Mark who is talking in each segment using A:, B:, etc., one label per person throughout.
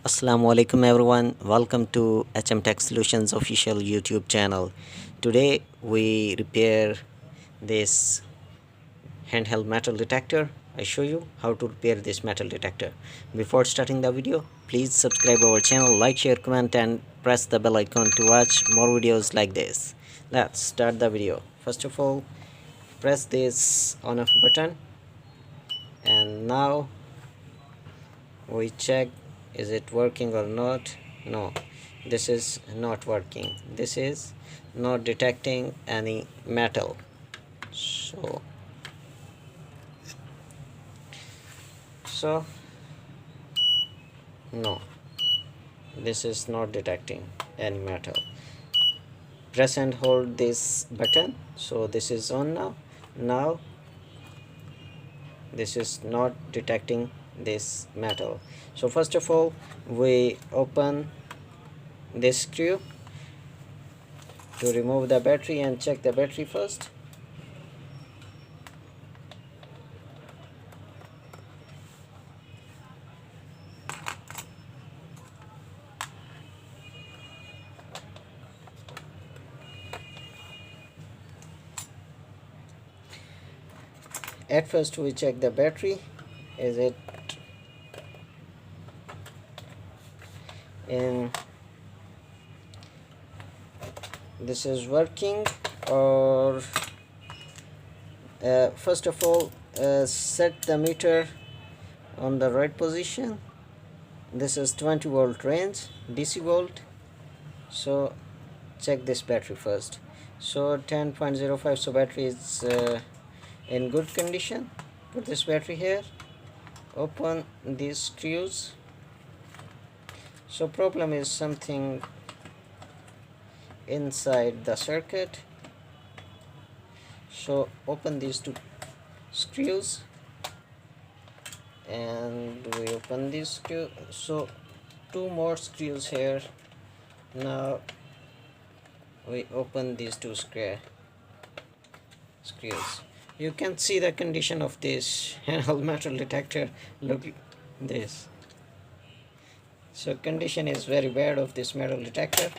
A: Assalamu alaikum everyone. Welcome to HM Tech Solutions official YouTube channel. Today we repair this handheld metal detector. I show you how to repair this metal detector. Before starting the video, please subscribe our channel, like, share, comment and press the bell icon to watch more videos like this. Let's start the video. First of all, press this on off button and now we check is it working or not. No, this is not working. This is not detecting any metal. So no, this is not detecting any metal. Press and hold this button. So this is on now this is not detecting this metal. So first of all, we open this screw to remove the battery and check the battery first. At first we check the battery, is it in this is working or first of all set the meter on the right position. This is 20 volt range DC volt, so check this battery first. So 10.05, so battery is in good condition. Put this battery here, open these screws. So problem is something inside the circuit. So open these two screws and we open this screw. So two more screws here. Now we open these two screws. You can see the condition of this handheld metal detector. Look this. So condition is very bad of this metal detector.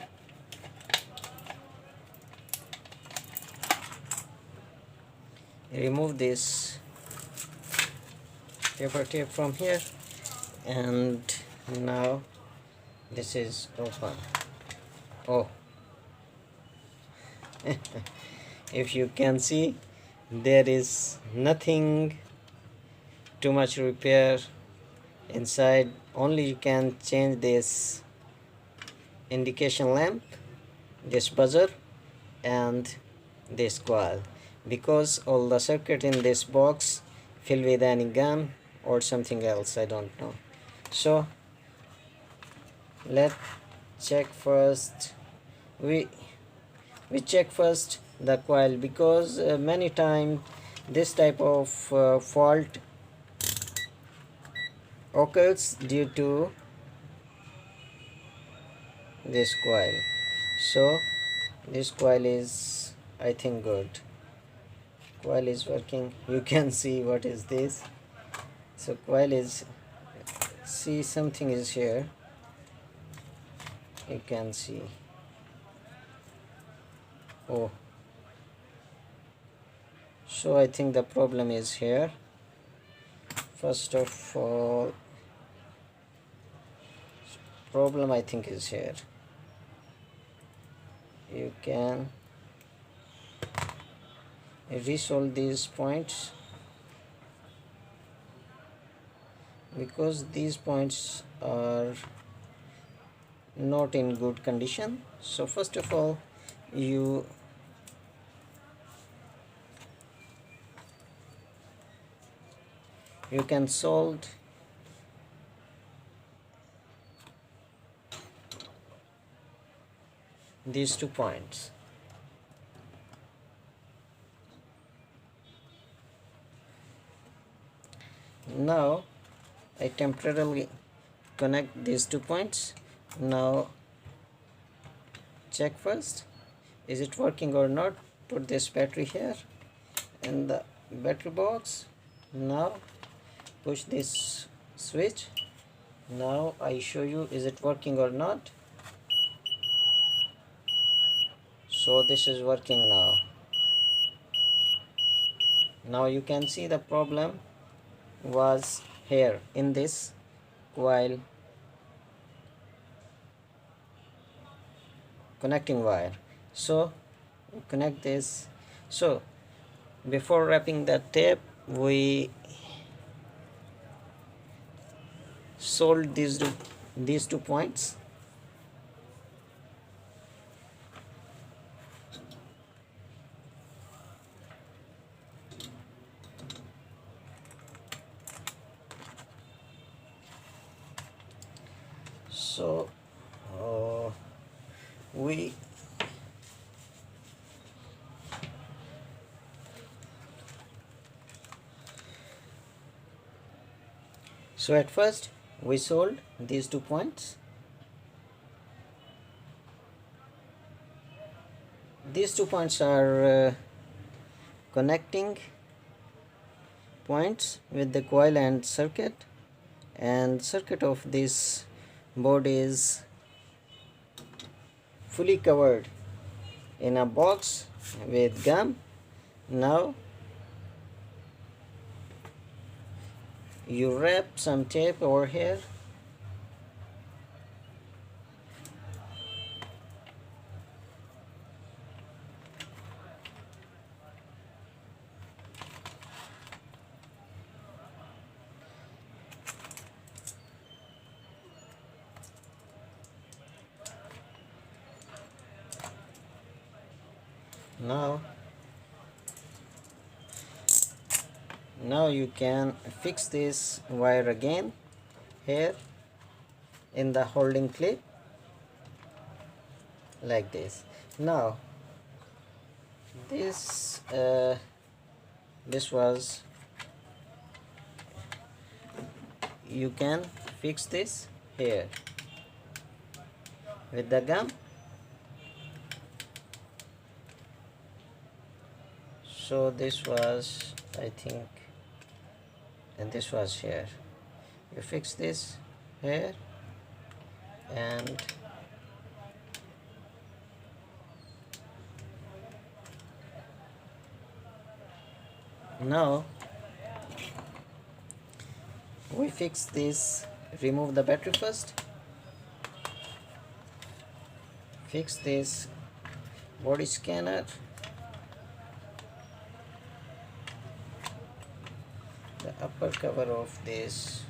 A: Remove this paper tape from here and now this is open. Oh, if you can see, there is nothing too much repair inside. Only you can change this indication lamp, this buzzer and this coil, because all the circuit in this box filled with any gum or something else, I don't know. So let's check first. We check first the coil, because many times this type of fault occurs due to this coil. So this coil is, I think, good. Coil is working. You can see what is this. So coil is, see, something is here, you can see. Oh, so I think the problem is here. First of all, problem I think is here. You can resolve these points, because these points are not in good condition. So first of all, you can solve these 2 points. Now I temporarily connect these 2 points. Now check first, is it working or not. Put this battery here in the battery box. Now push this switch Now I show you is it working or not. So this is working now. Now you can see the problem was here in this coil connecting wire. So connect this. So before wrapping that tape, we soldered these two points. So we so at first we soldered these 2 points. These 2 points are connecting points with the coil and circuit of this board is fully covered in a box with gum. Now you wrap some tape over here. Now you can fix this wire again here in the holding clip like this. Now this was, you can fix this here with the gum. So this was, I think, and this was here. You fix this here and now we fix this. Remove the battery first. Fix this body scanner. The upper cover of this.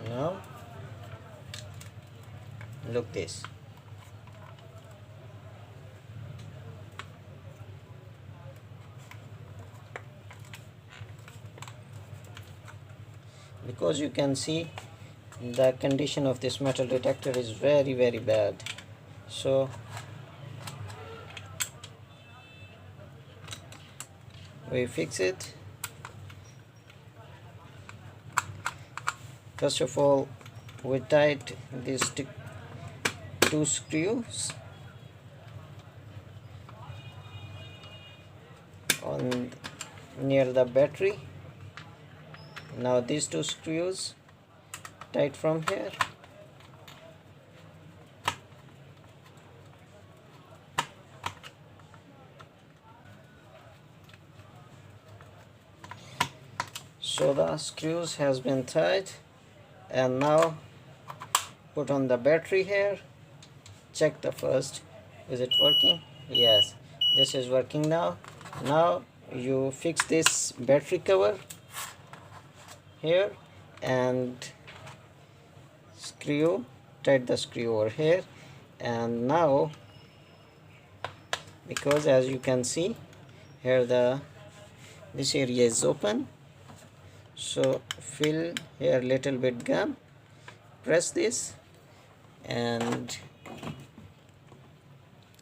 A: Now look this. Because you can see the condition of this metal detector is very bad. So we fix it. First of all, we tied these two screws on near the battery. Now these two screws tight from here. So the screws has been tied, and now put on the battery here. Check the first, is it working? Yes, this is working now. Now you fix this battery cover here and tight the screw over here. And now, because as you can see here, this area is open, so fill here little bit gum, press this and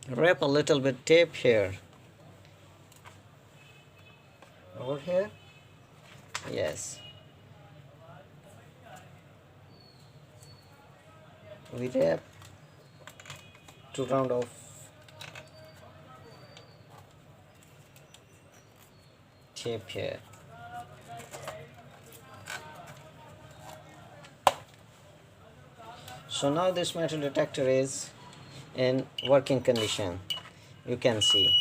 A: wrap a little bit tape here over here. Yes, we wrap to round off tape here. So now this metal detector is in working condition. You can see.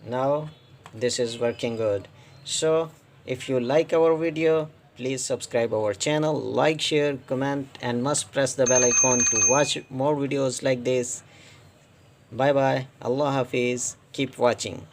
A: Now this is working good. So if you like our video, please subscribe our channel, like, share, comment, and must press the bell icon to watch more videos like this. Bye bye. Allah Hafiz. Keep watching.